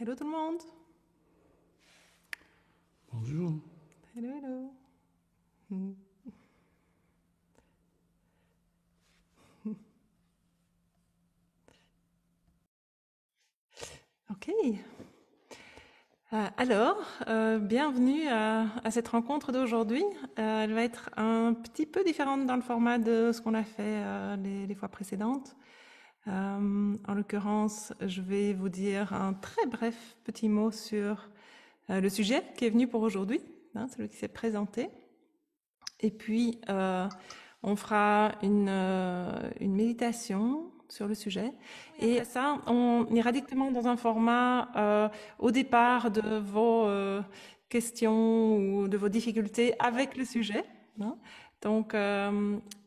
Hello tout le monde. Bonjour. Hello, hello. Hmm. Ok. Bienvenue à cette rencontre d'aujourd'hui. Elle va être un petit peu différente dans le format de ce qu'on a fait les fois précédentes. En l'occurrence, je vais vous dire un très bref petit mot sur le sujet qui est venu pour aujourd'hui, celui qui s'est présenté. Et puis, on fera une méditation sur le sujet. Et après ça, on ira directement dans un format au départ de vos questions ou de vos difficultés avec le sujet. Donc,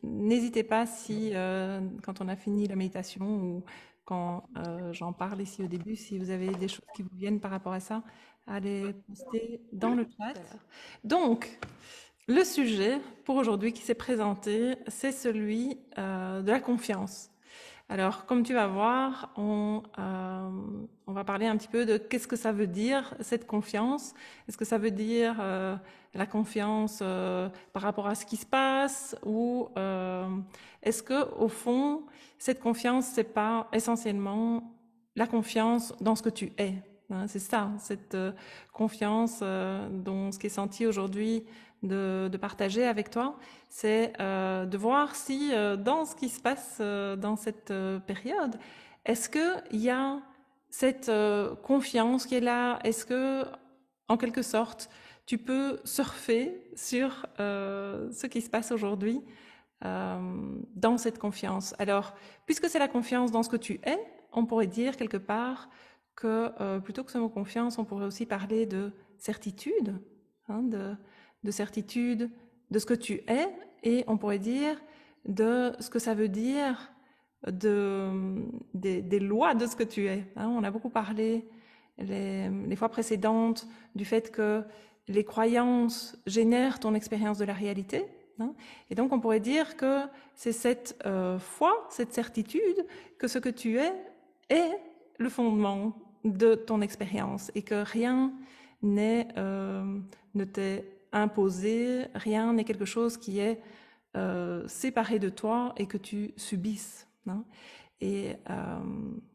n'hésitez pas si, quand on a fini la méditation ou quand j'en parle ici au début, si vous avez des choses qui vous viennent par rapport à ça, à les poster dans le chat. Donc, le sujet pour aujourd'hui qui s'est présenté, c'est celui de la confiance. Alors, comme tu vas voir, on va parler un petit peu de qu'est-ce que ça veut dire cette confiance. Est-ce que ça veut dire la confiance par rapport à ce qui se passe, ou est-ce que au fond, cette confiance, c'est pas essentiellement la confiance dans ce que tu es, c'est ça, cette confiance dont ce qui est senti aujourd'hui de partager avec toi, c'est de voir si dans ce qui se passe dans cette période, est-ce qu'il y a cette confiance qui est là? Est-ce que, en quelque sorte, tu peux surfer sur ce qui se passe aujourd'hui dans cette confiance? Alors, puisque c'est la confiance dans ce que tu es, on pourrait dire quelque part que plutôt que ce mot confiance, on pourrait aussi parler de certitude, de certitude de ce que tu es, et on pourrait dire de ce que ça veut dire des lois de ce que tu es. On a beaucoup parlé les fois précédentes du fait que les croyances génèrent ton expérience de la réalité. Et donc on pourrait dire que c'est cette foi, cette certitude que ce que tu es est le fondement de ton expérience et que rien ne t'est imposé, rien n'est quelque chose qui est séparé de toi et que tu subisses. Et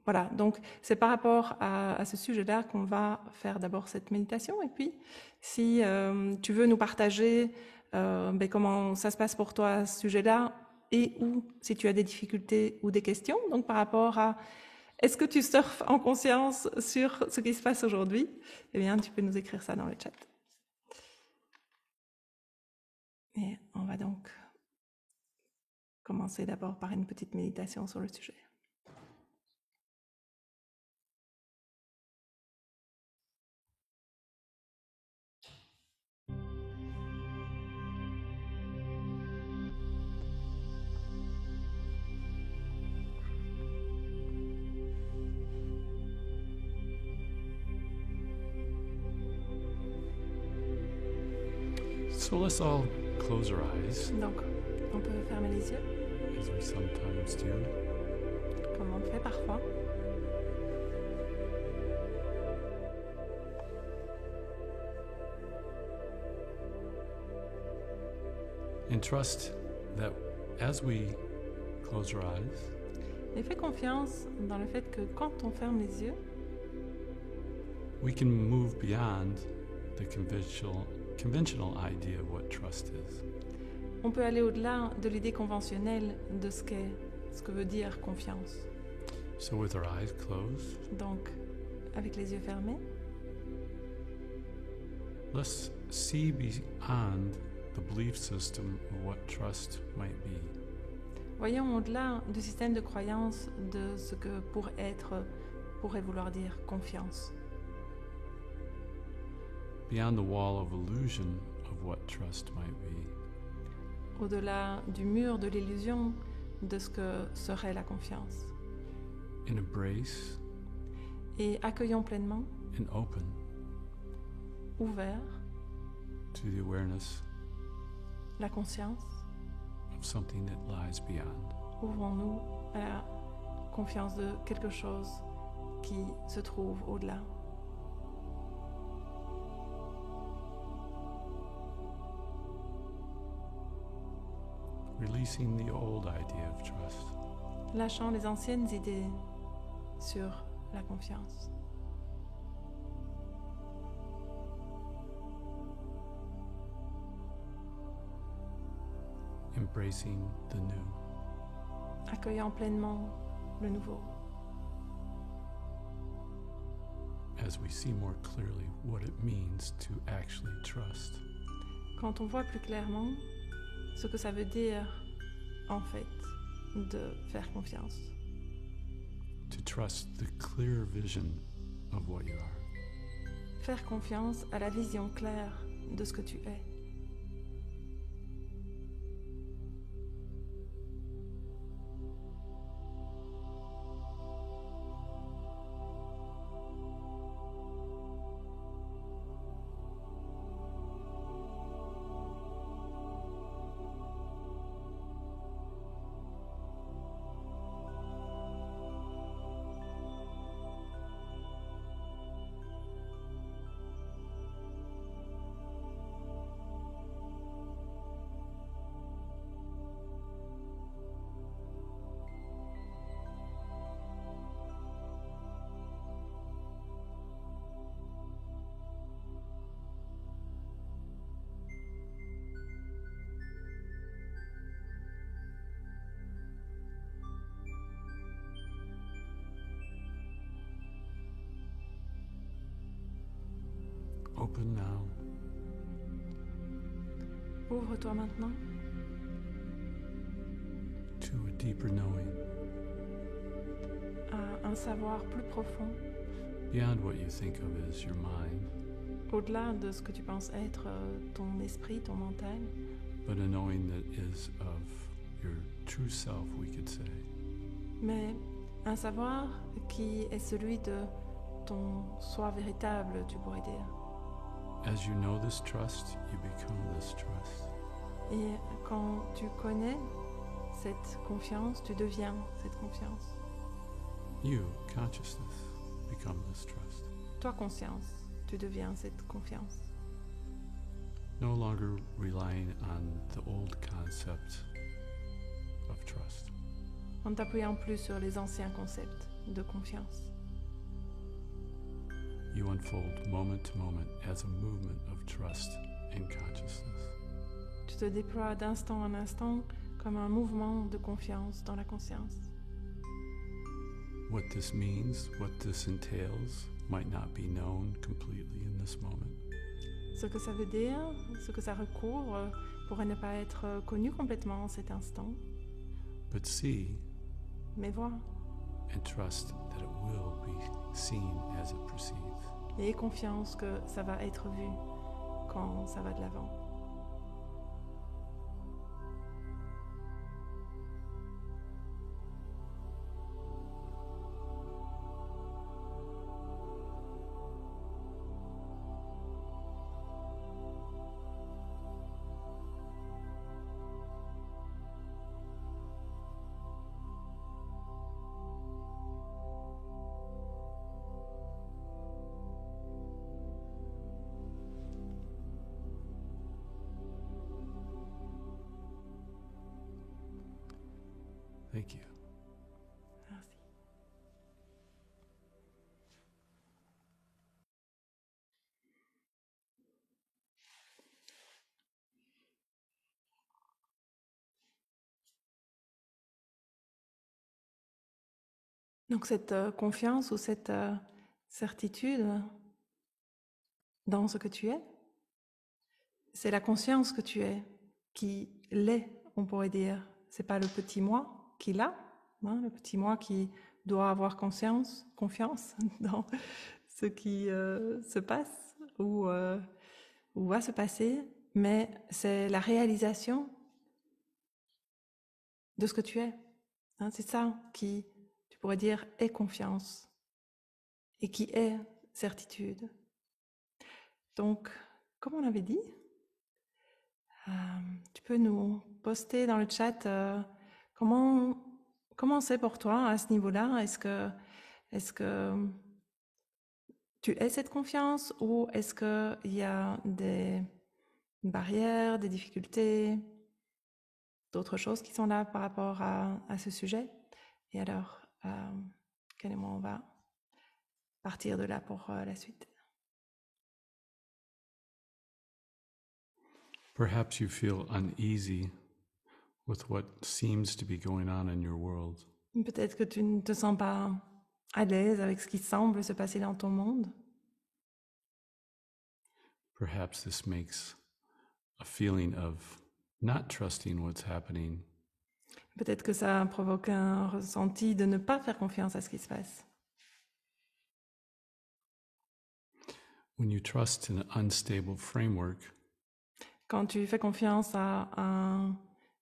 voilà, donc c'est par rapport à ce sujet-là qu'on va faire d'abord cette méditation. Et puis, si tu veux nous partager comment ça se passe pour toi à ce sujet-là, et ou si tu as des difficultés ou des questions, donc par rapport à est-ce que tu surfes en conscience sur ce qui se passe aujourd'hui, eh bien, tu peux nous écrire ça dans le chat. Et on va donc commencer d'abord par une petite méditation sur le sujet. So let's all close our eyes, Donc, on peut fermer les yeux, as we sometimes do, comme on le fait parfois. and trust that as we close our eyes, Et fais confiance dans le fait que quand on ferme les yeux, we can move beyond the conventional idea of what trust is. on peut aller au-delà de l'idée conventionnelle de ce que veut dire confiance. So with our eyes closed, Donc, avec les yeux fermés, let's see beyond the belief system of what trust might be. voyons au-delà du système de croyance de ce que pourrait vouloir dire confiance. Beyond the wall of illusion of what trust might be. Au-delà du mur de l'illusion de ce que serait la confiance. And embrace Et accueillons pleinement, and open ouvert, to the awareness la conscience. of something that lies beyond. Ouvrons-nous à la confiance de quelque chose qui se trouve au-delà. releasing the old idea of trust. Lâchant les anciennes idées sur la confiance. Embracing the new. Accueillant pleinement le nouveau. As we see more clearly what it means to actually trust. Quand on voit plus clairement ce que ça veut dire, en fait, de faire confiance. To trust the clear vision of what you are. Faire confiance à la vision claire de ce que tu es. Open now. Ouvre-toi maintenant To a deeper knowing. à un savoir plus profond, Beyond what you think of as your mind, au-delà de ce que tu penses être ton esprit, ton mental, but a knowing that is of your true self, we could say. mais un savoir qui est celui de ton soi véritable, tu pourrais dire. As you know this trust, you become this trust. Et quand tu connais cette confiance, tu deviens cette confiance. You, consciousness, become this trust. Toi, conscience, tu deviens cette confiance. No longer relying on the old concept of trust. En t'appuyant plus sur les anciens concepts de confiance. You unfold moment to moment as a movement of trust and consciousness. Tu te déploies d'instant en instant comme un mouvement de confiance dans la conscience. What this means, what this entails, might not be known completely in this moment. Ce que ça veut dire, ce que ça recouvre, pourrait ne pas être connu complètement en cet instant, But see mais vois and trust that it will be seen as it proceeds. et aie confiance que ça va être vu quand ça va de l'avant. Thank you. Merci. Donc cette confiance ou cette certitude dans ce que tu es, c'est la conscience que tu es qui l'est, on pourrait dire. C'est pas le petit moi qui l'a, hein, le petit moi qui doit avoir confiance dans ce qui se passe ou va se passer, mais c'est la réalisation de ce que tu es. Hein, c'est ça qui, tu pourrais dire, est confiance et qui est certitude. Donc, comme on avait dit, tu peux nous poster dans le chat comment c'est pour toi à ce niveau-là. Est-ce que tu es cette confiance ou est-ce qu'il y a des barrières, des difficultés d'autres choses qui sont là par rapport à ce sujet. Et alors, Ken et moi, on va partir de là pour la suite. Perhaps you feel uneasy with what seems to be going on in your world. Peut-être que tu ne te sens pas à l'aise avec ce qui semble se passer dans ton monde. Perhaps this makes a feeling of not trusting what's happening. Peut-être que ça provoque un ressenti de ne pas faire confiance à ce qui se passe. When you trust in an unstable framework, Quand tu fais confiance à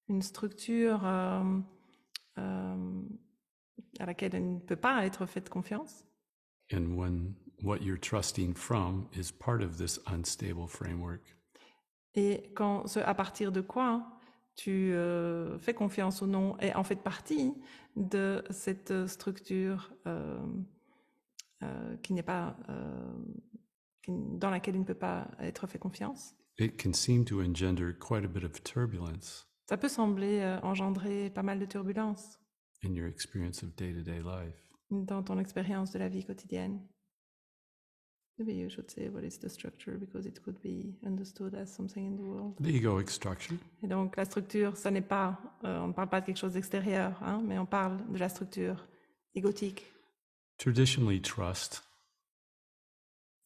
une structure à laquelle elle ne peut pas être faite confiance, and when what you're trusting from is part of this unstable framework, et à partir de quoi tu fais confiance ou non est en fait partie de cette structure qui n'est pas dans laquelle il ne peut pas être fait confiance. it can seem to engender quite a bit of turbulence Ça peut sembler engendrer pas mal de turbulences in your experience of day-to-day life. dans ton expérience de la vie quotidienne. Maybe you should say what is the structure because it could be understood as something in the world. The egoic structure Et donc la structure, ça n'est pas, on ne parle pas de quelque chose d'extérieur, hein, mais on parle de la structure égotique. traditionally trust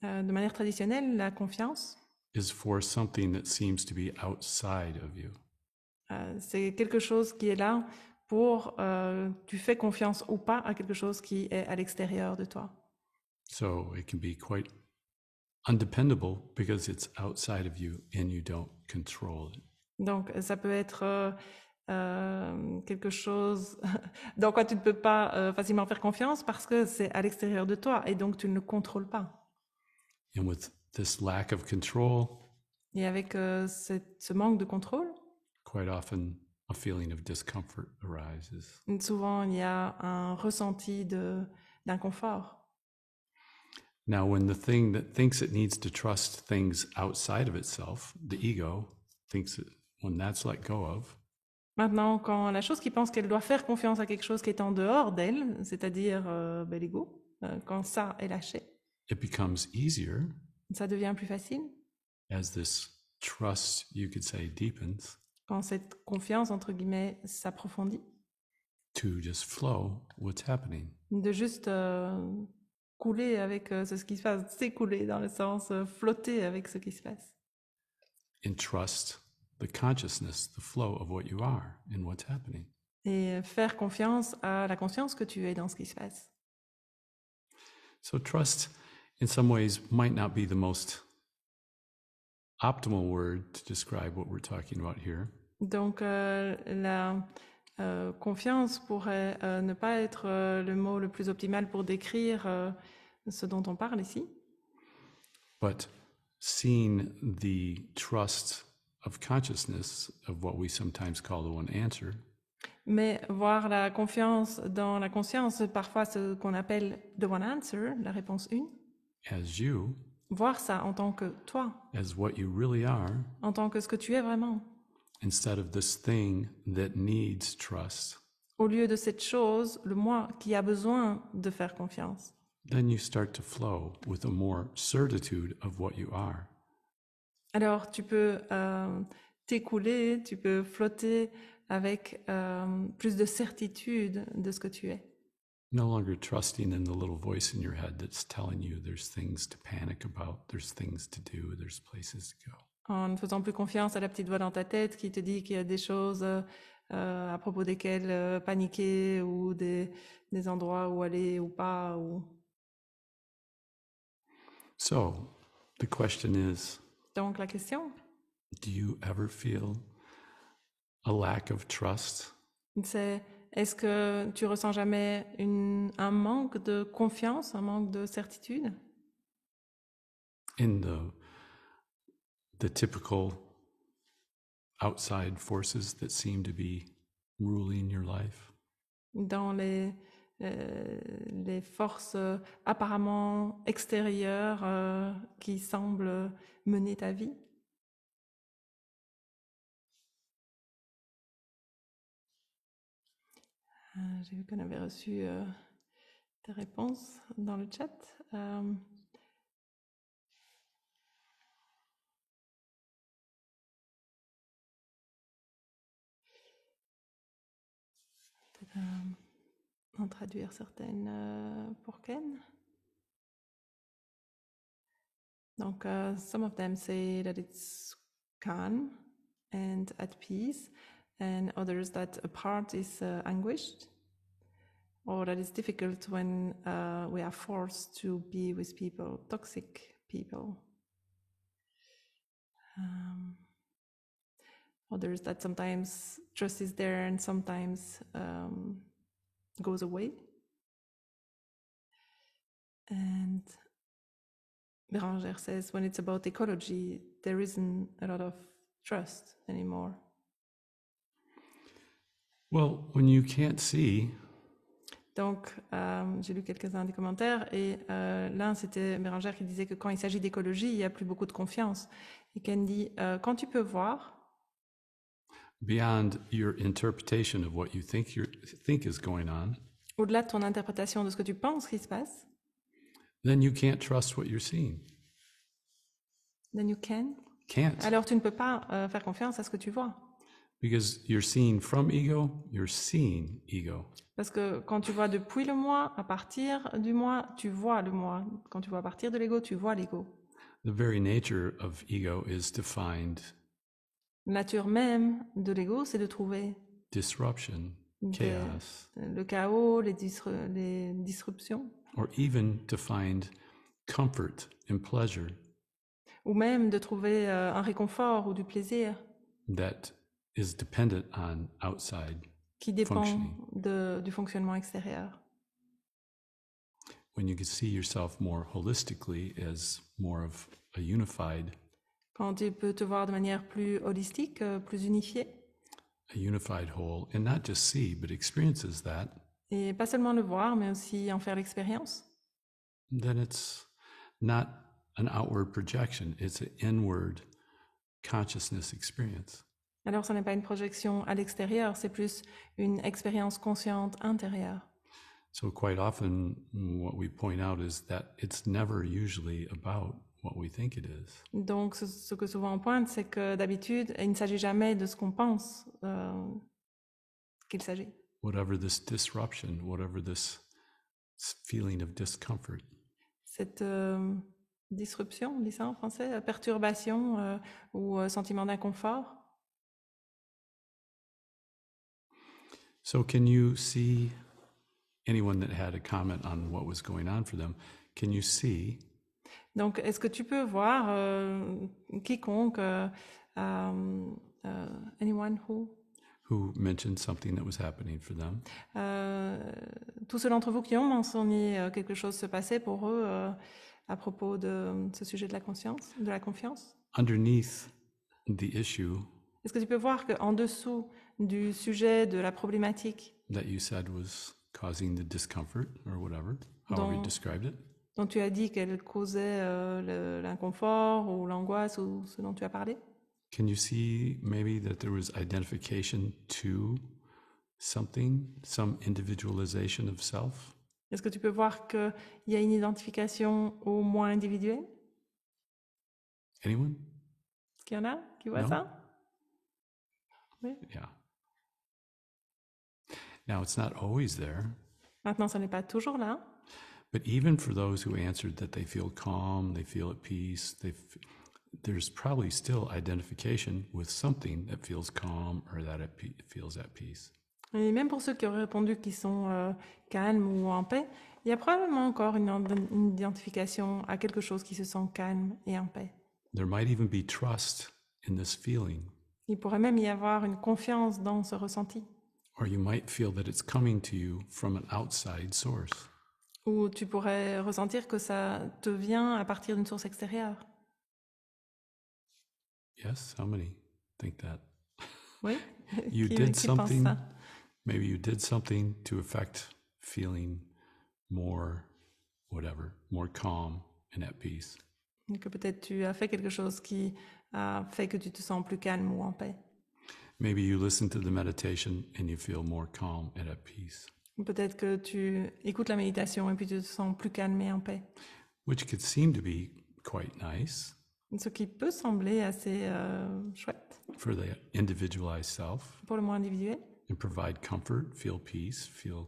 De manière traditionnelle, la confiance, is for something that seems to be outside of you. c'est quelque chose qui est là pour, tu fais confiance ou pas à quelque chose qui est à l'extérieur de toi. So it can be quite undependable because it's outside of you and you don't control it. Donc ça peut être quelque chose dans quoi tu ne peux pas facilement faire confiance parce que c'est à l'extérieur de toi et donc tu ne le contrôles pas. And with this lack of control, Et avec ce manque de contrôle, quite often a feeling of discomfort arises. souvent il y a un ressenti d'inconfort. Now, when the thing that thinks it needs to trust things outside of itself, the ego, thinks that when that's let go of, Maintenant, quand la chose qui pense qu'elle doit faire confiance à quelque chose qui est en dehors d'elle, c'est-à-dire l'ego, quand ça est lâché, it becomes easier ça devient plus facile. as this trust, you could say, deepens Quand cette confiance, entre guillemets, s'approfondit, to just flow what's happening. de juste couler avec ce qui se passe, s'écouler dans le sens flotter avec ce qui se passe. And trust the consciousness, the flow of what you are and what's happening. Et faire confiance à la conscience que tu es dans ce qui se passe. So trust in some ways might not be the most optimal word to describe what we're talking about here. Donc la confiance pourrait ne pas être le mot le plus optimal pour décrire ce dont on parle ici. But seeing the trust of consciousness, of what we sometimes call the one answer, Mais voir la confiance dans la conscience, parfois ce qu'on appelle the one answer, la réponse une, as you, voir ça en tant que toi, as what you really are, en tant que ce que tu es vraiment, instead of this thing that needs trust, au lieu de cette chose, le moi qui a besoin de faire confiance. then you start to flow with a more certitude of what you are. Alors tu peux t'écouler, tu peux flotter avec plus de certitude de ce que tu es. No longer trusting in the little voice in your head that's telling you there's things to panic about, there's things to do, there's places to go. En ne faisant plus confiance à la petite voix dans ta tête qui te dit qu'il y a des choses à propos desquelles paniquer ou des endroits où aller ou pas. So the question is, Donc la question, do you ever feel a lack of trust c'est est-ce que tu ressens jamais un manque de confiance, un manque de certitude in the typical outside forces that seem to be ruling your life? dans les forces apparemment extérieures qui semblent mener ta vie? J'ai vu qu'on avait reçu des réponses dans le chat. Peut-être en traduire certaines pour Ken. Donc, some of them say that it's calm and at peace, and others that a part is anguished, or that it's difficult when we are forced to be with people, toxic people. Others that sometimes trust is there and sometimes goes away. And Beranger says when it's about ecology, there isn't a lot of trust anymore. Well, when you can't see, Donc, j'ai lu quelques-uns des commentaires et l'un, c'était Beranger qui disait que quand il s'agit d'écologie, il n'y a plus beaucoup de confiance. Et Ken dit, quand tu peux voir, beyond your interpretation of what you think is going on, au-delà de ton interprétation de ce que tu penses qui se passe, then you can't trust what you're seeing. then you can. Can't. Alors tu ne peux pas faire confiance à ce que tu vois. Because you're seeing from ego, you're seeing ego. Parce que quand tu vois depuis le moi, à partir du moi, tu vois le moi. Quand tu vois à partir de l'ego, tu vois l'ego. The very nature of ego is to find La nature même de l'ego, c'est de trouver disruption, chaos, le chaos, les disruptions, or even to find comfort and pleasure ou même de trouver un réconfort ou du plaisir that is dependent on outside qui dépend functioning. du fonctionnement extérieur. When you can see yourself more holistically as more of a unified, Quand tu peux te voir de manière plus holistique, plus unifiée, a unified whole, and not just see, but experiences that, et pas seulement le voir, mais aussi en faire l'expérience, then it's not an outward projection, it's an inward consciousness experience. alors ce n'est pas une projection à l'extérieur, c'est plus une expérience consciente intérieure. So quite often what we point out is that it's never usually about what we think it is. Donc ce que souvent on pointe, c'est que d'habitude, il ne s'agit jamais de ce qu'on pense qu'il s'agit. Whatever this disruption, whatever this feeling of discomfort. Cette disruption, on dit ça en français, perturbation ou sentiment d'inconfort. So can you see anyone that had a comment on what was going on for them? Can you see Donc, est-ce que tu peux voir quiconque, anyone who mentioned something that was happening for them? Tous ceux d'entre vous qui ont mentionné quelque chose se passait pour eux à propos de ce sujet de la conscience, de la confiance. Underneath the issue Est-ce que tu peux voir qu'en dessous du sujet de la problématique that you said was causing the discomfort or whatever, however you described it, dont tu as dit qu'elle causait l'inconfort ou l'angoisse ou ce dont tu as parlé? can you see maybe that there was identification to something, some individualization of self? Est-ce que tu peux voir qu'il y a une identification au moins individuelle? Anyone? Est-ce qu'il y en a qui voient Non. ça? Oui. Yeah. Now, it's not always there, Maintenant, ça n'est pas toujours là. but even for those who answered that they feel calm, they feel at peace, there's probably still identification with something that feels calm or that feels at peace. Et même pour ceux qui auraient répondu qu'ils sont calmes ou en paix, il y a probablement encore une identification à quelque chose qui se sent calme et en paix. There might even be trust in this feeling, Il pourrait même y avoir une confiance dans ce ressenti. or you might feel that it's coming to you from an outside source. Ou tu pourrais ressentir que ça te vient à partir d'une source extérieure. Yes, how many think that? Oui. You Qui did pense something, ça? maybe you did something to affect feeling more, whatever, more calm and at peace. Que peut-être tu as fait quelque chose qui a fait que tu te sens plus calme ou en paix. Maybe you listen to the meditation and you feel more calm and at peace, Peut-être que tu écoutes la méditation et puis tu te sens plus calme et en paix. which could seem to be quite nice Ce qui peut sembler assez chouette for the individualized self pour le moi individuel. and provide comfort, feel peace, feel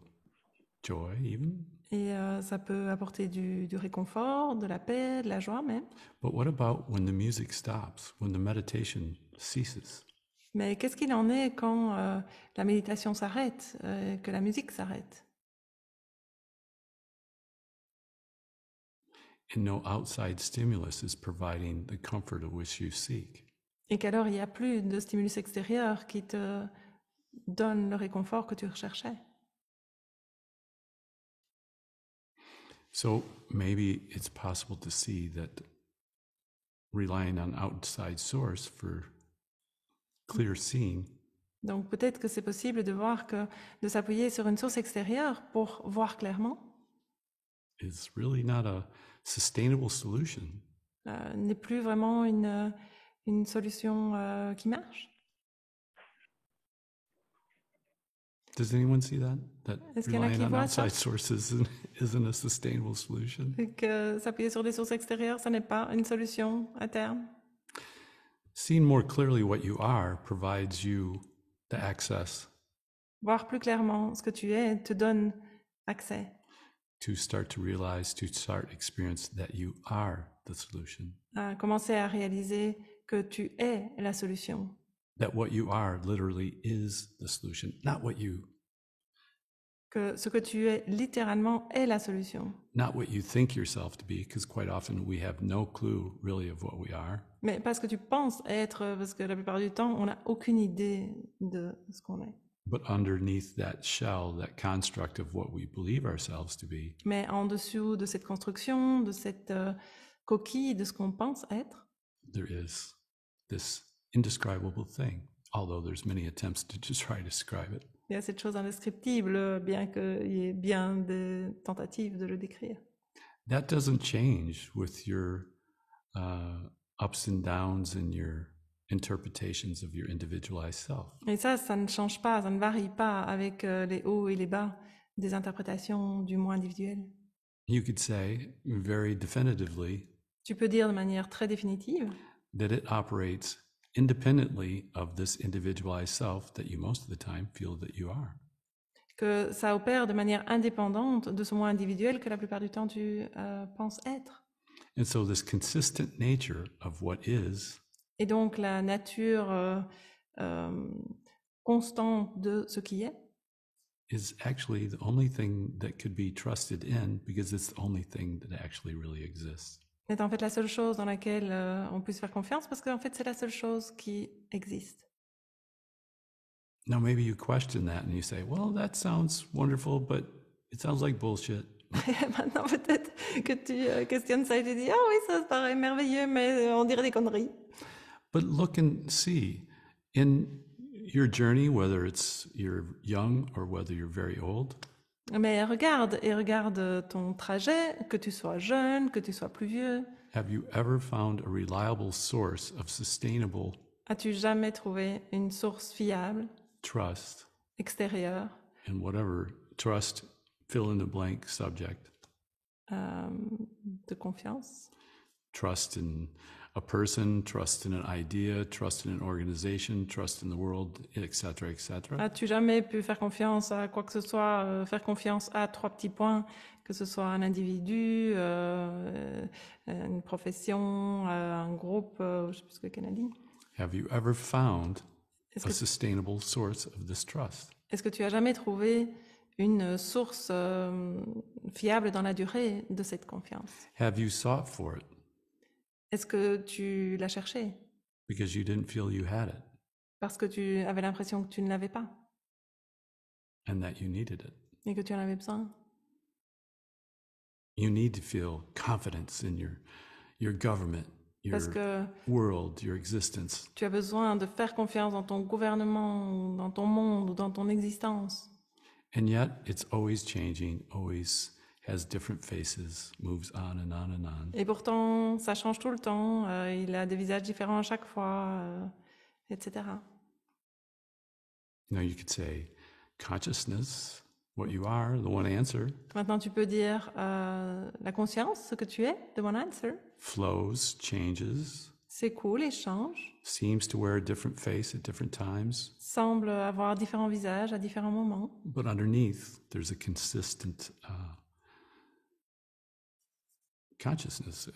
joy even. Et ça peut apporter du réconfort, de la paix, de la joie même. But what about when the music stops, when the meditation ceases? Mais qu'est-ce qu'il en est quand la méditation s'arrête, que la musique s'arrête? And no outside stimulus is providing the comfort of which you seek. Et qu'alors il n'y a plus de stimulus extérieur qui te donne le réconfort que tu recherchais. So maybe it's possible to see that relying on outside source for clear seeing Donc peut-être que c'est possible de voir que de s'appuyer sur une source extérieure pour voir clairement is really not a sustainable solution. n'est plus vraiment une solution qui marche. Does anyone see that? That Est-ce qu'il y en a relying qui on voient ça? outside sources isn't a sustainable solution. Et que s'appuyer sur des sources extérieures, ça n'est pas une solution à terme. Seeing more clearly what you are provides you the access Voir plus clairement ce que tu es te donne accès to start to realize, to start experience that you are the solution. à commencer à réaliser que tu es la solution. That what you are literally is the solution, not what you Que ce que tu es littéralement est la solution. not what you think yourself to be, because quite often we have no clue really of what we are. Mais pas ce que tu penses être, parce que la plupart du temps, on n'a aucune idée de ce qu'on est. But underneath that shell, that construct of what we believe ourselves to be, Mais en dessous de cette construction, de cette coquille, de ce qu'on pense être, there is this indescribable thing, although there's many attempts to try to describe it. il y a cette chose indescriptible, bien qu'il y ait bien des tentatives de le décrire. That doesn't change with your ups and downs and your interpretations of your individualized self. Et ça ne change pas, ça ne varie pas avec les hauts et les bas des interprétations du moi individuel. You could say very definitively Tu peux dire de manière très définitive that it operates independently of this individualized self that you most of the time feel that you are. que ça opère de manière indépendante de ce moi individuel que la plupart du temps tu penses être. And so this consistent nature of what is Et donc la nature constante de ce qui est is actually the only thing that could be trusted in because it's the only thing that actually really exists. est en fait la seule chose dans laquelle on puisse faire confiance parce qu'en fait c'est la seule chose qui existe. Now maybe you question that and you say, well, that sounds wonderful, but it sounds like bullshit. Maintenant peut-être que tu questionnes ça et tu dis ah oui ça paraît merveilleux mais on dirait des conneries. But look and see in your journey, whether it's you're young or whether you're very old, Mais regarde ton trajet, que tu sois jeune, que tu sois plus vieux. have you ever found a reliable source of sustainable As-tu jamais trouvé une source fiable, trust extérieure, in whatever trust, fill in the blank subject, de confiance? trust in a person, trust in an idea, trust in an organization, trust in the world, etc., etc. As-tu jamais pu faire confiance à quoi que ce soit, faire confiance à trois petits points, que ce soit un individu, une profession, un groupe, je ne sais plus ce que Ken a dit. Have you ever found Est-ce a que, sustainable source of this trust? est-ce que tu as jamais trouvé une source fiable dans la durée de cette confiance? Have you sought for it Est-ce que tu l'as cherché because you didn't feel you had it parce que tu avais l'impression que tu ne l'avais pas and that you needed it? et que tu en avais besoin? You need to feel confidence in your government, your Parce que world, your existence. tu as besoin de faire confiance dans ton gouvernement, ou dans ton monde, ou dans ton existence. And yet it's always changing, always has different faces, moves on and on and on. Et pourtant, ça change tout le temps. Il a des visages différents à chaque fois, etc. Now you could say, consciousness, what you are, the one answer, Maintenant, tu peux dire la conscience, ce que tu es, the one answer. flows, changes, S'écoule et change, seems to wear a different face at different times, semble avoir différents visages à différents moments. but underneath there's a consistent consciousness,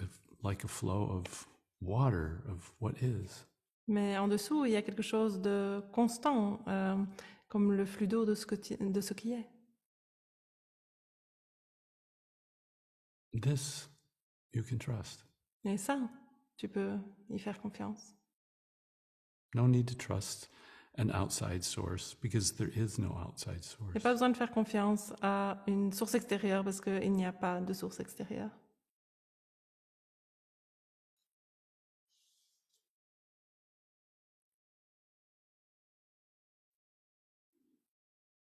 like a flow of water, of what is. Mais en dessous, il y a quelque chose de constant, comme le flux d'eau de ce qui est. This you can trust. Et ça, tu peux y faire confiance. No need to trust an outside source because there is no outside Il n'y a source. pas besoin de faire confiance à une source extérieure parce qu'il n'y a pas de source extérieure.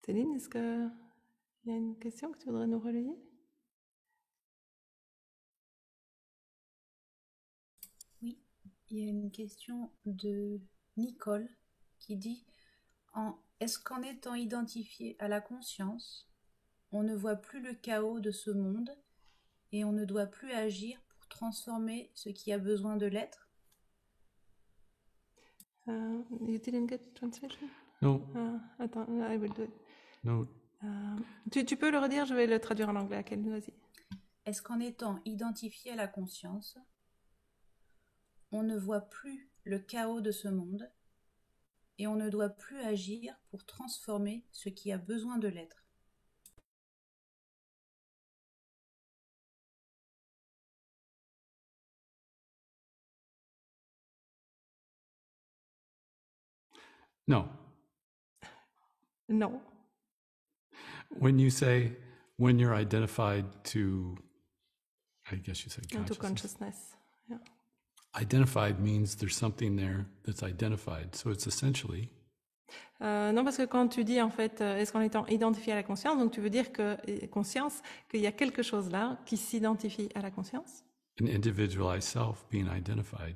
Céline, est-ce qu'il y a une question que tu voudrais nous relayer? Oui, il y a une question de Nicole qui dit est-ce qu'en étant identifié à la conscience, on ne voit plus le chaos de ce monde et on ne doit plus agir pour transformer ce qui a besoin de l'être? You didn't get translation? No, Attends, I will do it. no. Tu peux le redire, je vais le traduire en anglais. Vas-y. Est-ce qu'en étant identifié à la conscience, on ne voit plus le chaos de ce monde et on ne doit plus agir pour transformer ce qui a besoin de l'être? No. Non. When you say, when you're identified to, I guess you said Into consciousness. consciousness. Yeah. Identified means there's something there that's identified. So it's essentially Non, parce que quand tu dis en fait, est-ce qu'en étant identifié à la conscience, donc tu veux dire qu'il y a quelque chose là qui s'identifie à la conscience. an individualized self being identified.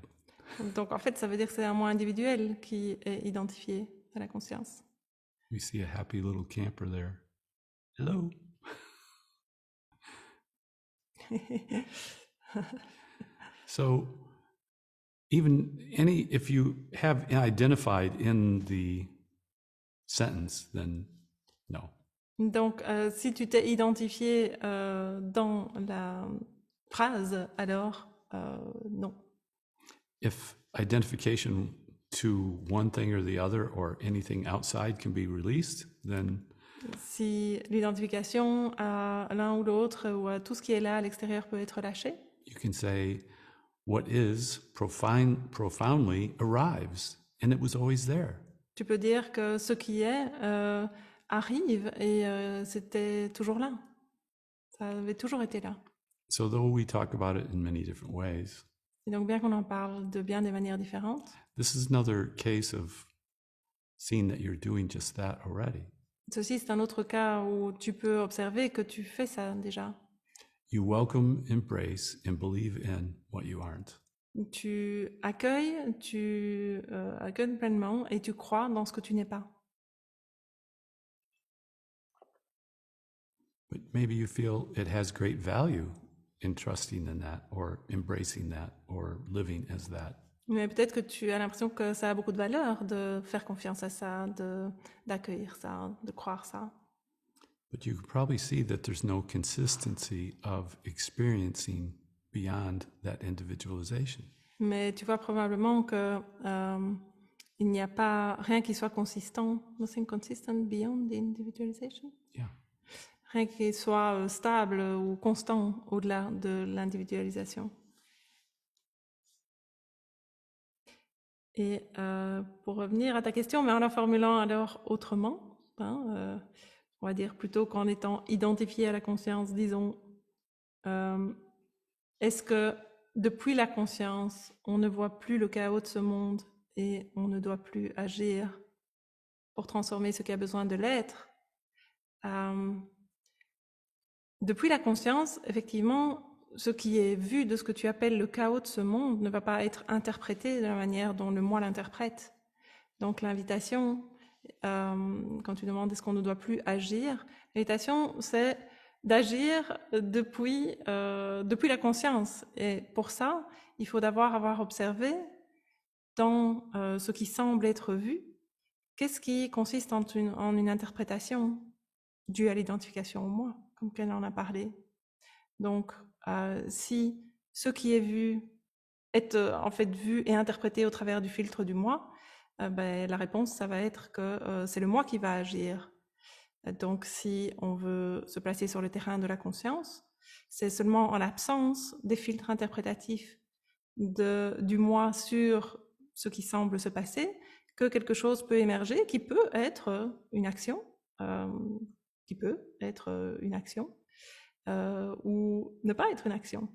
Donc en fait, ça veut dire que c'est un moi individuel qui est identifié à la conscience. You see a happy little camper there. Hello. So even if you have identified in the sentence, then no. Donc si tu t'es identifié dans la phrase, alors non. If identification to one thing or the other or anything outside can be released, then Si l'identification à l'un ou l'autre ou à tout ce qui est là à l'extérieur peut être lâché, you can say what is profoundly arrives, and it was always there. tu peux dire que ce qui est arrive et c'était toujours là. Ça avait toujours été là. So though we talk about it in many different ways, Et donc bien qu'on en parle de bien des manières différentes, this is another case of seeing that you're doing just that already. ceci c'est un autre cas où tu peux observer que tu fais ça déjà. You welcome, embrace, and believe in what you aren't. Tu accueilles pleinement et tu crois dans ce que tu n'es pas. But maybe you feel it has great value in trusting in that or embracing that or living as that. Mais peut-être que tu as l'impression que ça a beaucoup de valeur de faire confiance à ça, d'accueillir ça, de croire ça. But you can probably see that there's no consistency of experiencing beyond that individualization. Mais tu vois probablement que il n'y a pas rien qui soit consistant, nothing consistent beyond the individualization. Yeah. Rien qui soit stable ou constant au-delà de l'individualisation. Et pour revenir à ta question, mais en la formulant alors autrement, on va dire plutôt qu'en étant identifié à la conscience, disons, est-ce que depuis la conscience, on ne voit plus le chaos de ce monde et on ne doit plus agir pour transformer ce qui a besoin de l'être? Depuis la conscience, effectivement, ce qui est vu de ce que tu appelles le chaos de ce monde ne va pas être interprété de la manière dont le moi l'interprète. Donc l'invitation quand tu demandes est-ce qu'on ne doit plus agir, méditation, c'est d'agir depuis la conscience. Et pour ça, il faut d'abord avoir observé dans ce qui semble être vu, qu'est-ce qui consiste en une interprétation due à l'identification au moi, comme qu'elle en a parlé. Donc, si ce qui est vu est en fait vu et interprété au travers du filtre du moi, la réponse, ça va être que c'est le moi qui va agir. Donc, si on veut se placer sur le terrain de la conscience, c'est seulement en l'absence des filtres interprétatifs du moi sur ce qui semble se passer que quelque chose peut émerger qui peut être une action, ou ne pas être une action.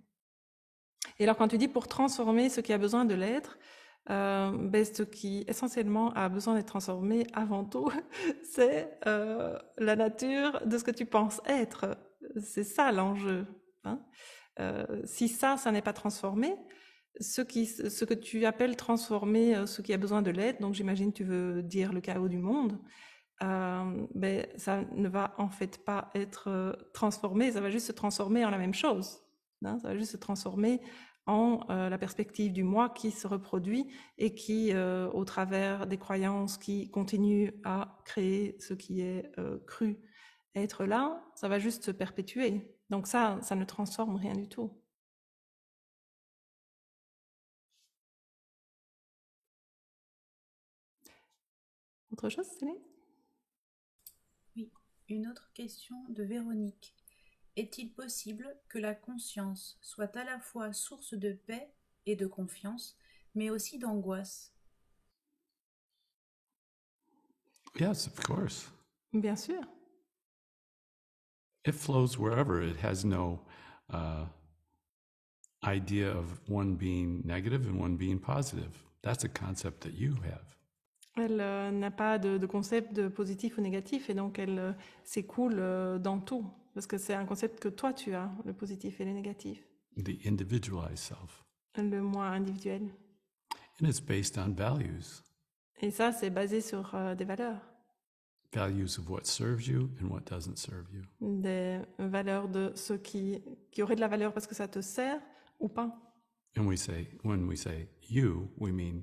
Et alors quand tu dis pour transformer ce qui a besoin de l'être, ce qui essentiellement a besoin d'être transformé avant tout, c'est la nature de ce que tu penses être. C'est ça l'enjeu. Hein. Si ça n'est pas transformé, ce que tu appelles transformer ce qui a besoin de l'être, donc j'imagine tu veux dire le chaos du monde, ça ne va en fait pas être transformé, ça va juste se transformer en la même chose. Hein, ça va juste se transformer en la perspective du moi qui se reproduit et qui, au travers des croyances qui continuent à créer ce qui est cru être là, ça va juste se perpétuer. Donc ça ne transforme rien du tout. Autre chose, Céline? Oui, une autre question de Véronique. Est-il possible que la conscience soit à la fois source de paix et de confiance, mais aussi d'angoisse? Yes, of course. Bien sûr. It flows wherever. It has no idea of one being negative and one being positive. That's a concept that you have. Elle n'a pas de concept de positif ou négatif et donc elle s'écoule dans tout. Parce que c'est un concept que toi tu as, le positif et le négatif. The individualized self. Le moi individuel. And it's based on values. Et ça, c'est basé sur des valeurs. Values of what serves you and what doesn't serve you. Des valeurs de ce qui aurait de la valeur parce que ça te sert ou pas. And when we say you, we mean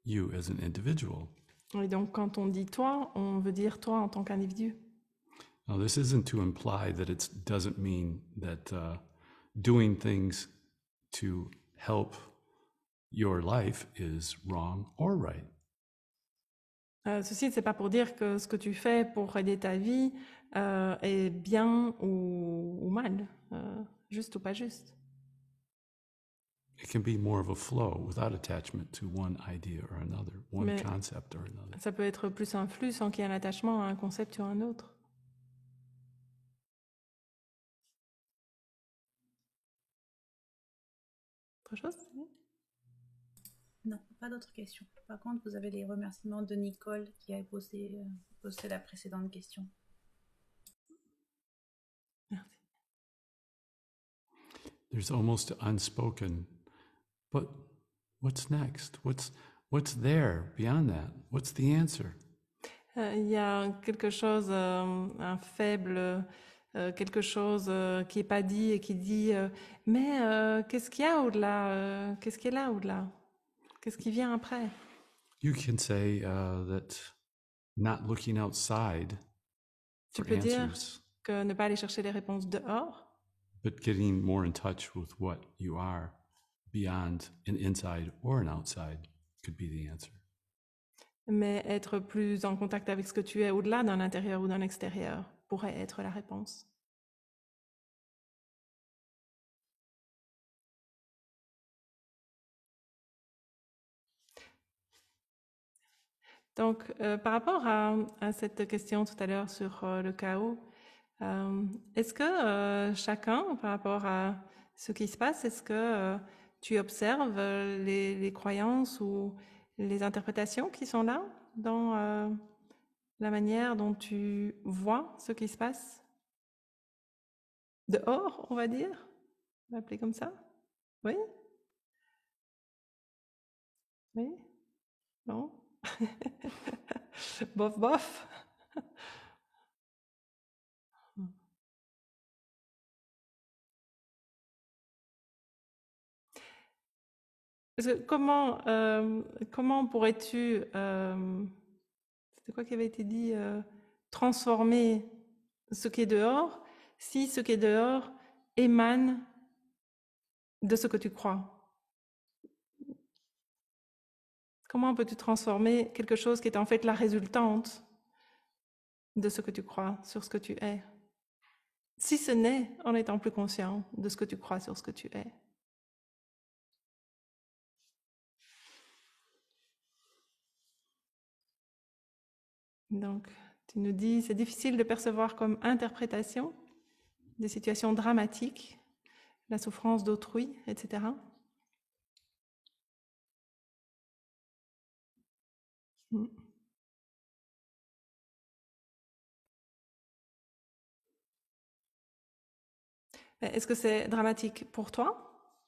you as an individual. Et donc, quand on dit toi, on veut dire toi en tant qu'individu. Now, this isn't to imply that it doesn't mean that doing things to help your life is wrong or right. Ceci, c'est pas pour dire que ce que tu fais pour aider ta vie est bien ou mal, juste ou pas juste. It can be more of a flow without attachment to one idea or another, one concept or another. Ça peut être plus un flux sans qu'il y ait un attachement à un concept ou à un autre. Autre chose? Non, pas d'autres questions. Par contre, vous avez les remerciements de Nicole qui a posé la précédente question. Merci. There's almost unspoken, but what's next? What's there beyond that? What's the answer? Il y a quelque chose, un faible, quelque chose qui n'est pas dit et qui dit mais qu'est-ce qu'il y a au-delà qu'est-ce qui est là au-delà? Qu'est-ce qui vient après? You can say that not looking outside Tu for peux dire answers, que ne pas aller chercher les réponses dehors, but getting more in touch with what you are beyond an inside or an outside could be the answer. mais être plus en contact avec ce que tu es au-delà d'un intérieur ou d'un extérieur pourrait être la réponse. Donc, par rapport à cette question tout à l'heure sur le chaos, est-ce que chacun, par rapport à ce qui se passe, est-ce que tu observes les croyances ou les interprétations qui sont là dans la manière dont tu vois ce qui se passe dehors, on va dire? On va l'appeler comme ça? Oui? Oui? Non? Bof, bof. Parce que comment pourrais-tu, c'était quoi qui avait été dit, transformer ce qui est dehors, si ce qui est dehors émane de ce que tu crois? Comment peux-tu transformer quelque chose qui est en fait la résultante de ce que tu crois sur ce que tu es? Si ce n'est en étant plus conscient de ce que tu crois sur ce que tu es. Donc, tu nous dis, c'est difficile de percevoir comme interprétation des situations dramatiques, la souffrance d'autrui, etc. Est-ce que c'est dramatique pour toi?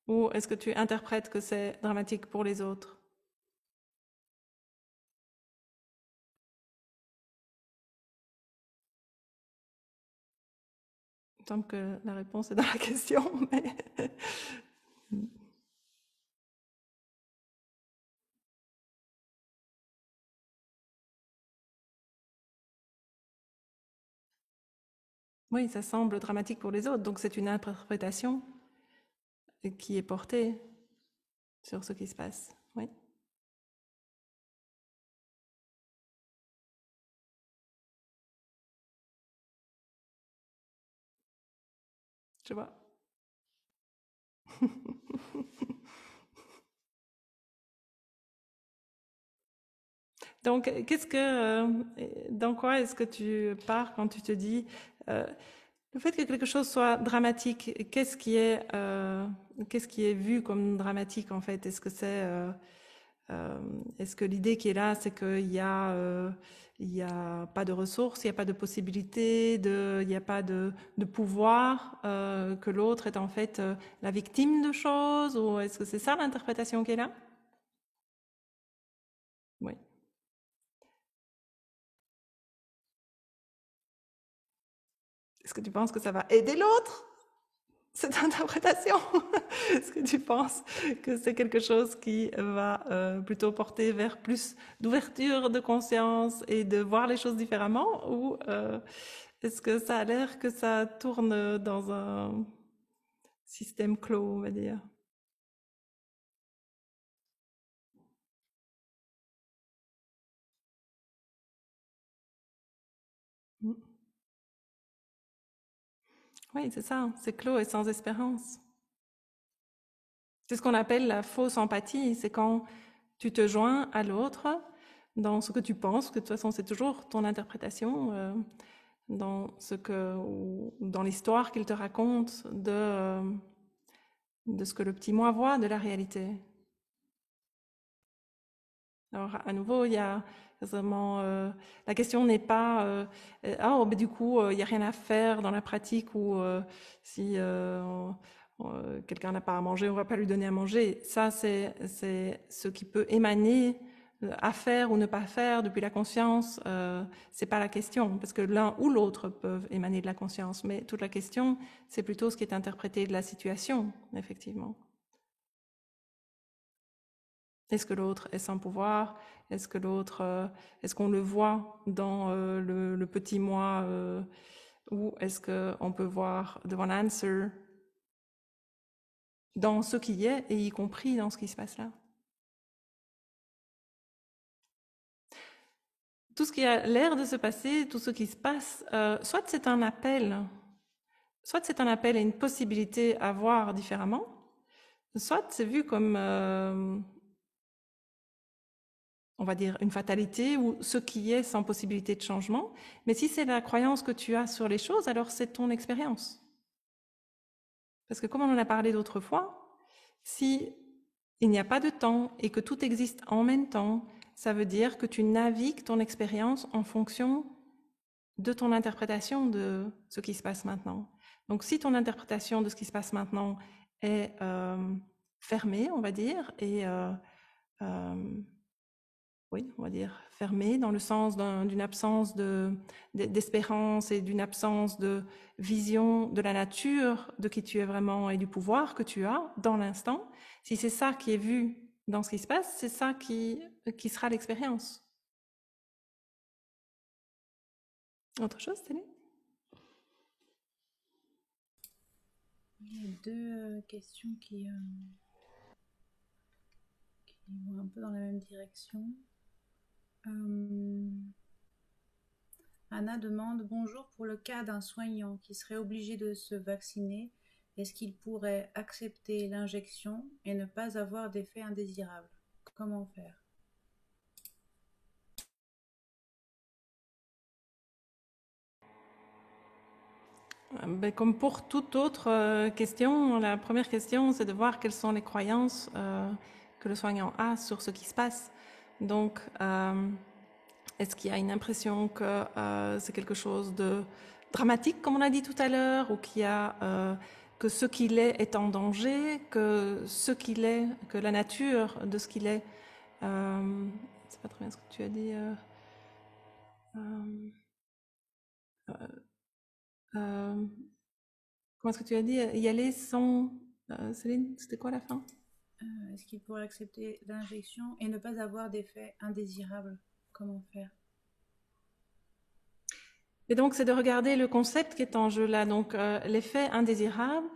Ou est-ce que tu interprètes que c'est dramatique pour les autres? Il me semble que la réponse est dans la question, mais... Oui, ça semble dramatique pour les autres, donc c'est une interprétation qui est portée sur ce qui se passe. Oui. Je vois. Donc, dans quoi est-ce que tu pars quand tu te dis le fait que quelque chose soit dramatique, qu'est-ce qui est vu comme dramatique en fait? Est-ce que l'idée qui est là, c'est il y a pas de ressources, il n'y a pas de possibilité, il n'y a pas de pouvoir, que l'autre est en fait la victime de choses, ou est-ce que c'est ça l'interprétation qui est là? Oui. Est-ce que tu penses que ça va aider l'autre, cette interprétation? Est-ce que tu penses que c'est quelque chose qui va plutôt porter vers plus d'ouverture de conscience et de voir les choses différemment, ou est-ce que ça a l'air que ça tourne dans un système clos, on va dire? Mm. Oui, c'est ça, c'est clos et sans espérance. C'est ce qu'on appelle la fausse empathie, c'est quand tu te joins à l'autre dans ce que tu penses, que de toute façon c'est toujours ton interprétation, dans l'histoire qu'il te raconte de ce que le petit moi voit de la réalité. Alors à nouveau, il y a vraiment la question n'est pas mais du coup il n'y a rien à faire dans la pratique, ou si quelqu'un n'a pas à manger, on va pas lui donner à manger. Ça c'est ce qui peut émaner à faire ou ne pas faire depuis la conscience. C'est pas la question, parce que l'un ou l'autre peuvent émaner de la conscience, mais toute la question c'est plutôt ce qui est interprété de la situation, effectivement. Est-ce que l'autre est sans pouvoir? Est-ce que est-ce qu'on le voit dans le petit moi, ou est-ce qu'on peut voir the one answer dans ce qui est, et y compris dans ce qui se passe là? Tout ce qui a l'air de se passer, tout ce qui se passe, soit c'est un appel à une possibilité à voir différemment, soit c'est vu comme on va dire une fatalité, ou ce qui est sans possibilité de changement. Mais si c'est la croyance que tu as sur les choses, alors c'est ton expérience. Parce que comme on en a parlé d'autres fois, si il n'y a pas de temps et que tout existe en même temps, ça veut dire que tu navigues ton expérience en fonction de ton interprétation de ce qui se passe maintenant. Donc si ton interprétation de ce qui se passe maintenant est fermée, on va dire, et oui, on va dire fermé, dans le sens d'une absence d'espérance et d'une absence de vision de la nature, de qui tu es vraiment et du pouvoir que tu as dans l'instant, si c'est ça qui est vu dans ce qui se passe, c'est ça qui sera l'expérience. Autre chose, Télé? Il y a deux questions qui vont un peu dans la même direction. Anna demande: bonjour, pour le cas d'un soignant qui serait obligé de se vacciner, est-ce qu'il pourrait accepter l'injection et ne pas avoir d'effet indésirable? Comment faire? Ben, comme pour toute autre question, la première question, c'est de voir quelles sont les croyances que le soignant a sur ce qui se passe. Donc, est-ce qu'il y a une impression que c'est quelque chose de dramatique, comme on a dit tout à l'heure, ou qu'il y a que ce qu'il est en danger, que ce qu'il est, que la nature de ce qu'il est, c'est pas très bien ce que tu as dit. Comment est-ce que tu as dit y aller sans... Céline, c'était quoi la fin? Est-ce qu'il pourrait accepter l'injection et ne pas avoir d'effet indésirable? Comment faire? Et donc, c'est de regarder le concept qui est en jeu là. Donc, l'effet indésirable.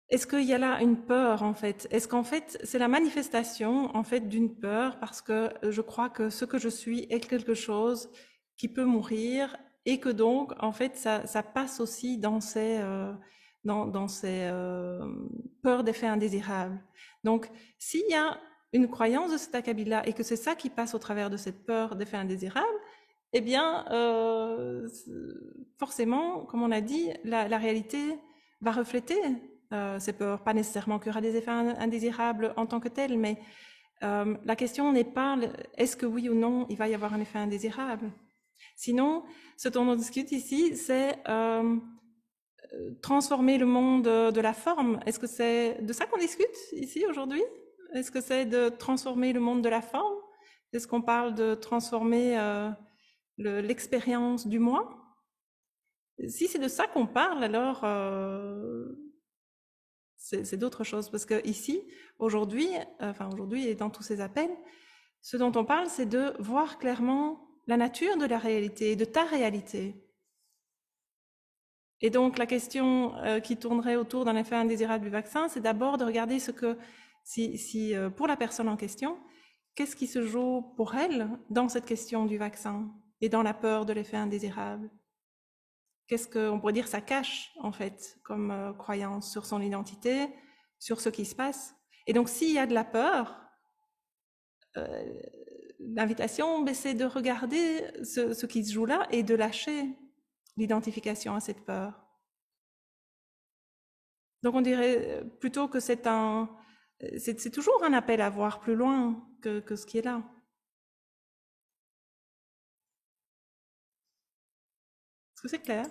Est-ce qu'il y a là une peur, en fait? Est-ce qu'en fait, c'est la manifestation, en fait, d'une peur parce que je crois que ce que je suis est quelque chose qui peut mourir et que donc, en fait, ça passe aussi dans ces peurs d'effets indésirables. Donc, s'il y a une croyance de cet acabit-là et que c'est ça qui passe au travers de cette peur d'effets indésirables, eh bien, forcément, comme on a dit, la réalité va refléter ces peurs. Pas nécessairement qu'il y aura des effets indésirables en tant que tels, mais la question n'est pas est-ce que oui ou non il va y avoir un effet indésirable. Sinon, ce dont on discute ici, c'est transformer le monde de la forme. Est-ce que c'est de ça qu'on discute ici aujourd'hui? Est-ce que c'est de transformer le monde de la forme? Est-ce qu'on parle de transformer l'expérience du moi? Si c'est de ça qu'on parle, alors c'est d'autres choses. Parce que ici, aujourd'hui et dans tous ces appels, ce dont on parle, c'est de voir clairement la nature de la réalité, de ta réalité. Et donc, la question qui tournerait autour d'un effet indésirable du vaccin, c'est d'abord de regarder ce que, pour la personne en question, qu'est-ce qui se joue pour elle dans cette question du vaccin et dans la peur de l'effet indésirable. Qu'est-ce qu'on pourrait dire ça cache, en fait, comme croyance sur son identité, sur ce qui se passe. Et donc, s'il y a de la peur, l'invitation, c'est de regarder ce qui se joue là et de lâcher l'identification à cette peur. Donc, on dirait plutôt que c'est toujours un appel à voir plus loin que ce qui est là. Est-ce que c'est clair?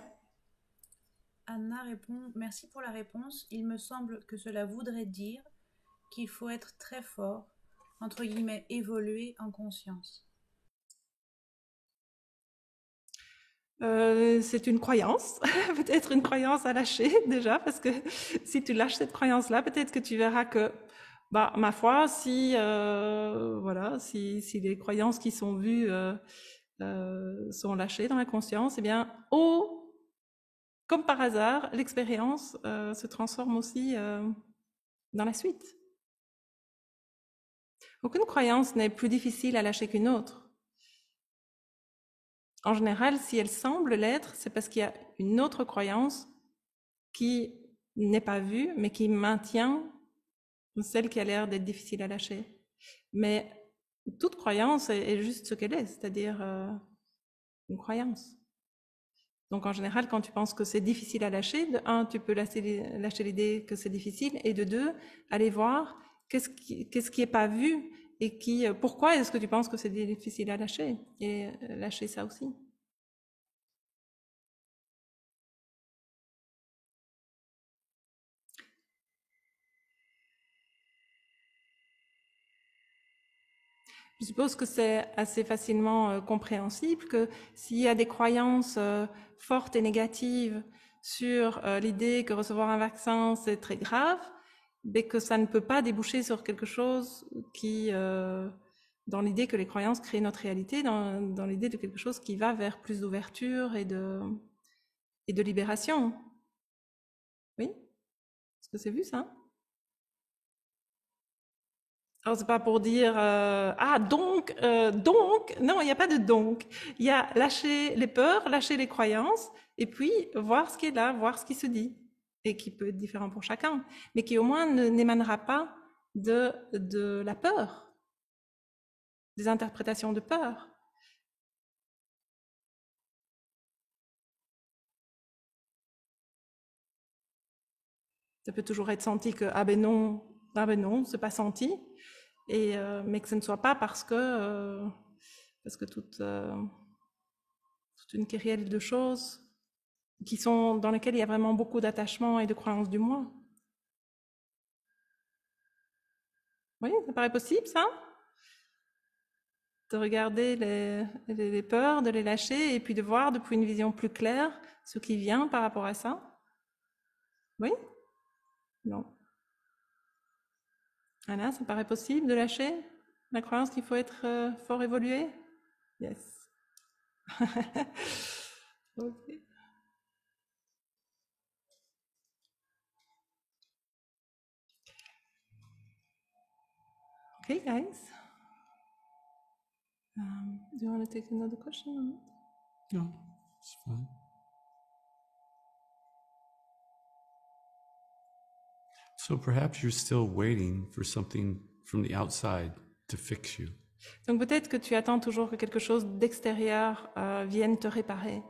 Anna répond: merci pour la réponse. Il me semble que cela voudrait dire qu'il faut être très fort, entre guillemets, évoluer en conscience. C'est une croyance, peut-être une croyance à lâcher déjà, parce que si tu lâches cette croyance-là, peut-être que tu verras que, ma foi, si les croyances qui sont vues sont lâchées dans la conscience, eh bien, comme par hasard, l'expérience se transforme aussi dans la suite. Aucune croyance n'est plus difficile à lâcher qu'une autre. En général, si elle semble l'être, c'est parce qu'il y a une autre croyance qui n'est pas vue, mais qui maintient celle qui a l'air d'être difficile à lâcher. Mais toute croyance est juste ce qu'elle est, c'est-à-dire une croyance. Donc en général, quand tu penses que c'est difficile à lâcher, de un, tu peux lâcher l'idée que c'est difficile, et de deux, aller voir qu'est-ce qui est pas vu et pourquoi est-ce que tu penses que c'est difficile à lâcher, et lâcher ça aussi. Je suppose que c'est assez facilement compréhensible que s'il y a des croyances fortes et négatives sur l'idée que recevoir un vaccin c'est très grave, mais que ça ne peut pas déboucher sur quelque chose qui, dans l'idée que les croyances créent notre réalité, dans l'idée de quelque chose qui va vers plus d'ouverture et de libération. Oui? Est-ce que c'est vu ça? Alors, c'est pas pour dire donc, non, il n'y a pas de donc. Il y a lâcher les peurs, lâcher les croyances, et puis voir ce qui est là, voir ce qui se dit, et qui peut être différent pour chacun, mais qui au moins n'émanera pas de la peur, des interprétations de peur. Ça peut toujours être senti que ah ben non, c'est pas senti. Et mais que ce ne soit pas parce que toute une kyrielle de choses qui sont dans lesquelles il y a vraiment beaucoup d'attachement et de croyances du moi. Oui, ça paraît possible, ça? De regarder les peurs, de les lâcher et puis de voir depuis une vision plus claire ce qui vient par rapport à ça. Oui? Non. Anna, ça paraît possible de lâcher la croyance qu'il faut être fort évolué? Yes. Okay. Okay, guys. Do you want to take another question? No, it's fine. So perhaps you're still waiting for something from the outside to fix you. Donc peut-être que tu attends toujours que quelque chose d'extérieur vienne te réparer.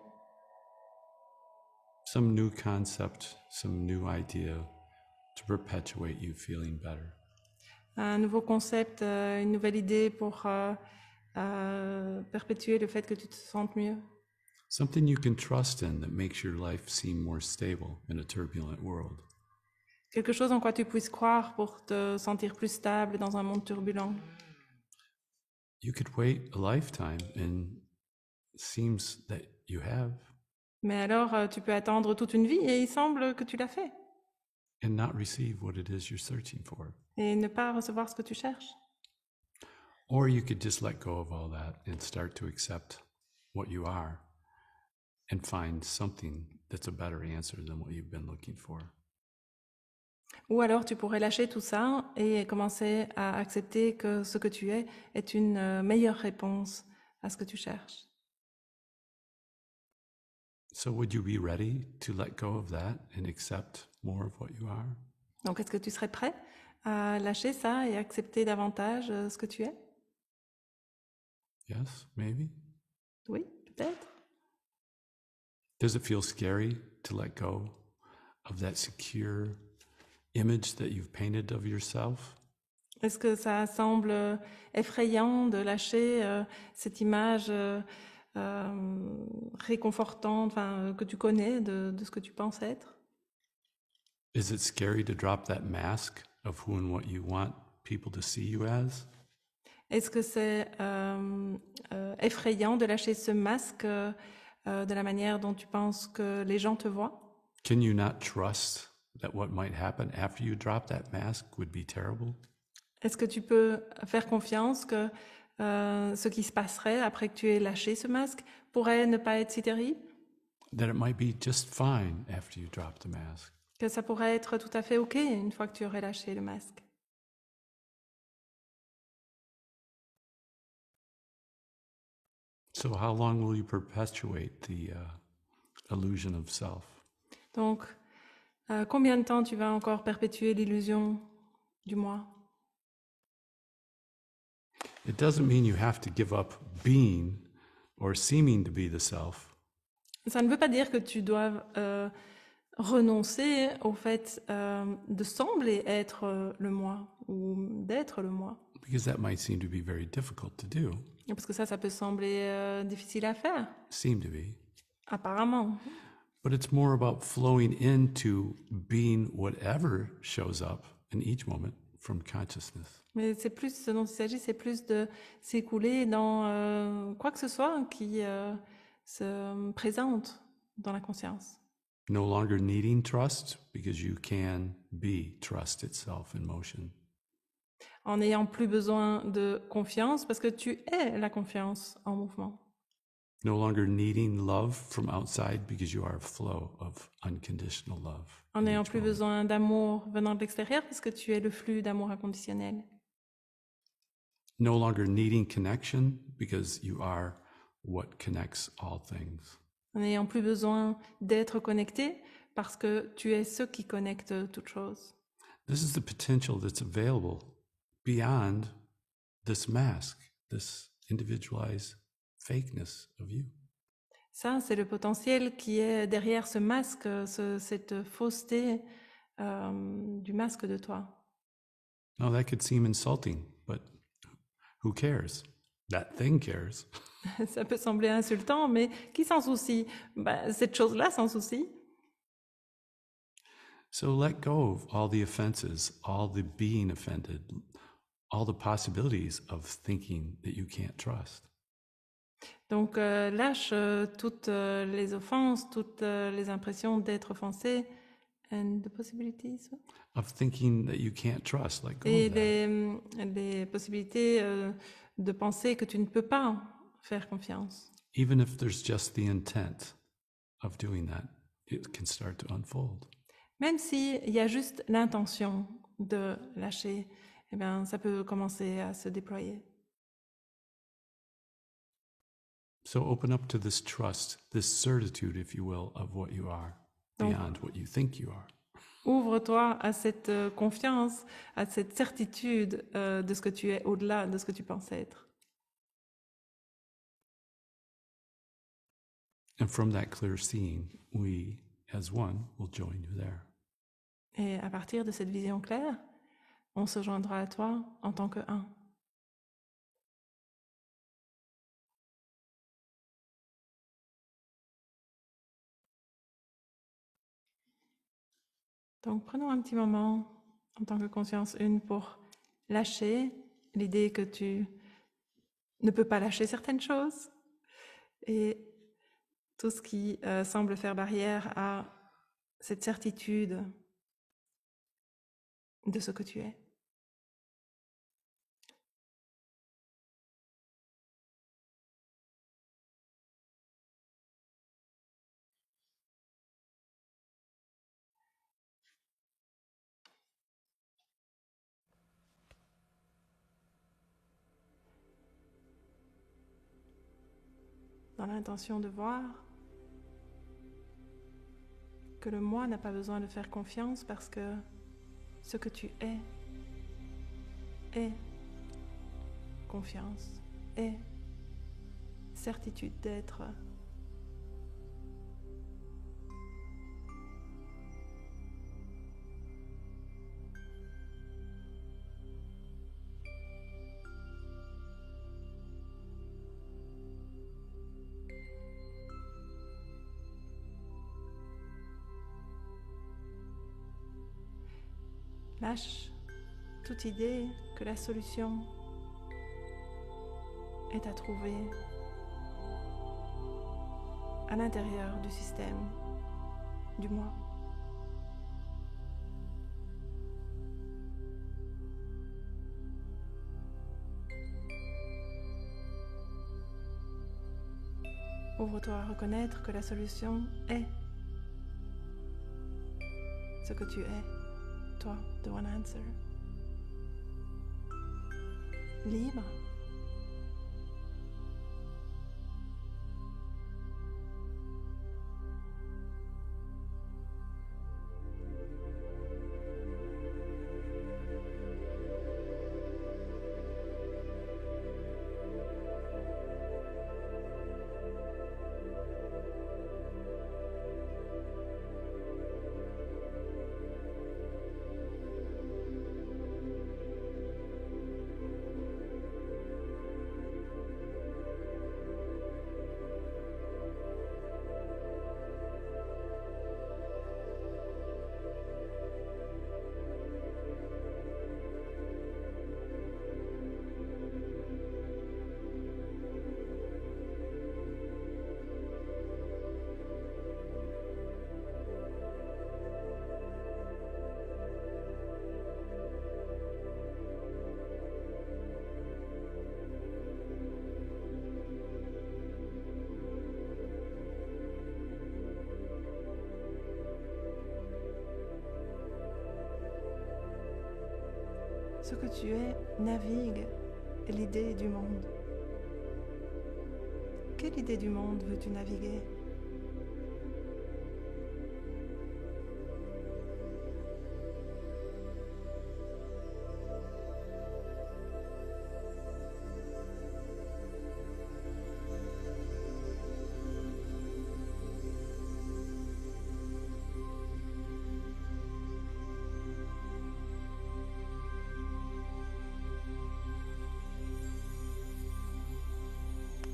Some new concept, some new idea to perpetuate you feeling better. Un nouveau concept, une nouvelle idée pour perpétuer le fait que tu te sentes mieux. Something you can trust in that makes your life seem more stable in a turbulent world. Quelque chose en quoi tu puisses croire pour te sentir plus stable dans un monde turbulent. You could wait a lifetime and it seems that you have. Mais alors, tu peux attendre toute une vie et il semble que tu l'as fait. And not receive what it is you're searching for. Et ne pas recevoir ce que tu cherches. Or you could just let go of all that and start to accept what you are and find something that's a better answer than what you've been looking for. Ou alors tu pourrais lâcher tout ça et commencer à accepter que ce que tu es est une meilleure réponse à ce que tu cherches. So would you be ready to let go of that and accept more of what you are? Donc est-ce que tu serais prêt à lâcher ça et accepter davantage ce que tu es? Yes, maybe. Oui, peut-être. Does it feel scary to let go of that secure image that you've painted of yourself? Est-ce que ça semble effrayant de lâcher cette image réconfortante, que tu connais de ce que tu penses être? Is it scary to drop that mask of who and what you want people to see you as? Est-ce que c'est effrayant de lâcher ce masque de la manière dont tu penses que les gens te voient? Can you not trust that what might happen after you drop that mask would be terrible? Est-ce que tu peux faire confiance que ce qui se passerait après que tu aies lâché ce masque pourrait ne pas être si terrible? That it might be just fine after you drop the mask. Que ça pourrait être tout à fait OK une fois que tu aurais lâché le masque? So how long will you perpetuate the illusion of self? Donc, combien de temps tu vas encore perpétuer l'illusion du moi? It doesn't mean you have to give up being or seeming to be the self. Ça ne veut pas dire que tu dois renoncer au fait de sembler être le moi ou d'être le moi. Because that might seem to be very difficult to do. Parce que ça peut sembler difficile à faire, Seem to be. apparemment. But it's more about flowing into being whatever shows up in each moment from consciousness. Mais c'est plus ce dont il s'agit, c'est plus de s'écouler dans quoi que ce soit qui se présente dans la conscience. No longer needing trust because you can be trust itself in motion. En n'ayant plus besoin de confiance parce que tu es la confiance en mouvement. No longer needing love from outside because you are a flow of unconditional love. En in n'ayant each plus moment. besoin d'amour venant de l'extérieur parce que tu es le flux d'amour inconditionnel. No longer needing connection because you are what connects all things. En n'ayant plus besoin d'être connecté parce que tu es ce qui connecte toutes choses. This is the potential that's available beyond this mask, this individualized fakeness of you. Ça, c'est le potentiel qui est derrière ce masque, cette fausseté du masque de toi. Now that could seem insulting, but who cares? That thing cares. Ça peut sembler insultant, mais qui s'en soucie? Cette chose-là s'en soucie. So let go of all the offenses, all the being offended, all the possibilities of thinking that you can't trust. Donc lâche toutes les offenses, toutes les impressions d'être offensé, and the possibilities. Of thinking that you can't trust, let go Et of that. les possibilités de penser que tu ne peux pas faire confiance. Even if there's just the intent of doing that, it can start to unfold. Même s'il y a juste l'intention de lâcher, eh bien, ça peut commencer à se déployer. So open up to this trust, this certitude, if you will, of what you are, Donc, beyond what you think you are. ouvre-toi à cette confiance, à cette certitude de ce que tu es au-delà de ce que tu penses être. And from that clear seeing, we, as one, will join you there. Et à partir de cette vision claire, on se joindra à toi en tant que un. Donc prenons un petit moment en tant que conscience une pour lâcher l'idée que tu ne peux pas lâcher certaines choses et tout ce qui semble faire barrière à cette certitude de ce que tu es. Dans l'intention de voir que le moi n'a pas besoin de faire confiance parce que ce que tu est confiance, est certitude d'être. Lâche toute idée que la solution est à trouver à l'intérieur du système, du moi. Ouvre-toi à reconnaître que la solution est ce que tu es. Toi, the one answer. Libre. Ce que tu es navigue l'idée du monde. Quelle idée du monde veux-tu naviguer?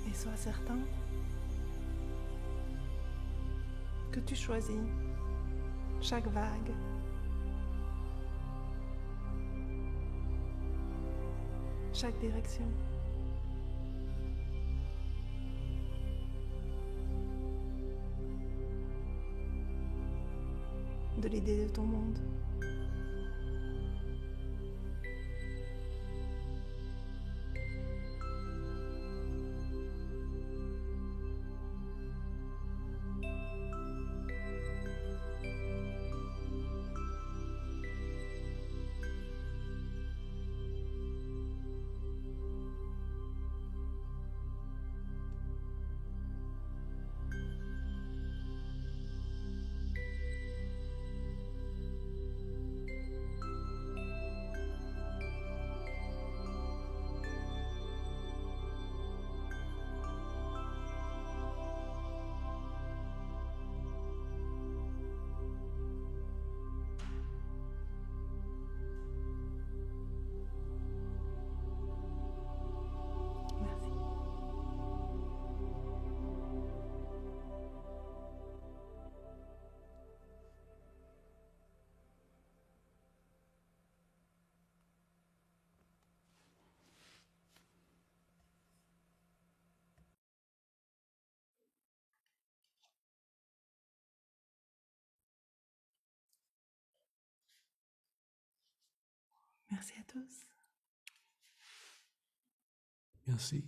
Et sois certain que tu choisis chaque vague, chaque direction. De l'idée de ton monde. Merci. Merci à tous. Merci.